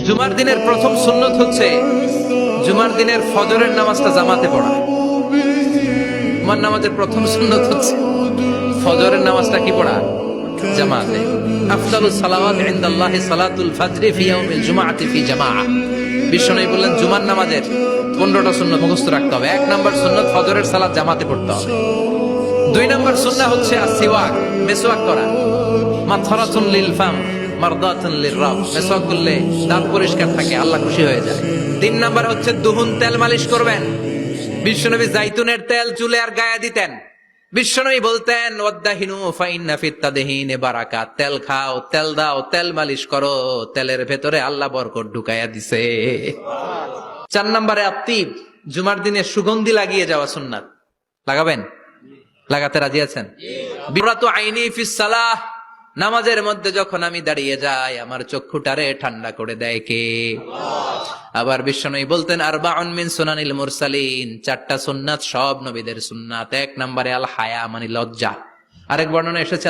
জুমার দিনের প্রথম সুন্নত হচ্ছে জুমার দিনের ফজরের নামাজটা জামাতে পড়া। জুমার নামাজের প্রথম সুন্নত হচ্ছে ফজরের নামাজটা কি পড়া? জামাতে। আফদালুস সালাওয়াত ইনদাল্লাহি সালাতুল ফাজরি ফি ইয়াউমিল জুমআতি ফি জামাআহ। বিশ্বনবী বললেন জুমার নামাজের 15টা সুন্নত মুখস্থ রাখতে হবে। 1 নাম্বার সুন্নত ফজরের সালাত জামাতে পড়তে হবে। 2 নাম্বার সুন্নাহ হচ্ছে আসওয়াক, মিসওয়াক করা। মাতহারাতুন লিল ফাম মারদাতুন লিররাব। মিসওয়াক করলে দাঁত পরিষ্কার থাকে, আল্লাহ খুশি হয়ে যায়। 3 নাম্বার হচ্ছে দুহুন, তেল মালিশ করবেন। বিশ্বনবী জাইতুনের তেল চুলে আর গায়ে দিতেন। বিশ্বনবী বলতেন ওয়াদাহিনু ফাইন্না ফিত তাদহিনে বারাকাত। তেল খাও, তেল দাও, তেল মালিশ করো, তেলের ভেতরে আল্লাহ বরকত ঢুকাইয়া দিছে। 4 নম্বরে আত্তিব, জুমার দিনে সুগন্ধি লাগিয়ে যাওয়া সুন্নাত। লাগাবেন? লাগাতে রাজি আছেন? বিরাতু আইনি ফিস সালাহ। নামাজের মধ্যে যখন আমি দাঁড়িয়ে যাই আমার চক্ষুটারে ঠান্ডা করে দেয় কে? আবার বিশ্বনবী বলতেন আরবাউন মিন সুনানিল মুরসালিন। 4টা সুন্নাত সব নবীদের সুন্নাত। 1 নম্বরে আল হায়া, মানে লজ্জা। আরেক বর্ণনা এসেছে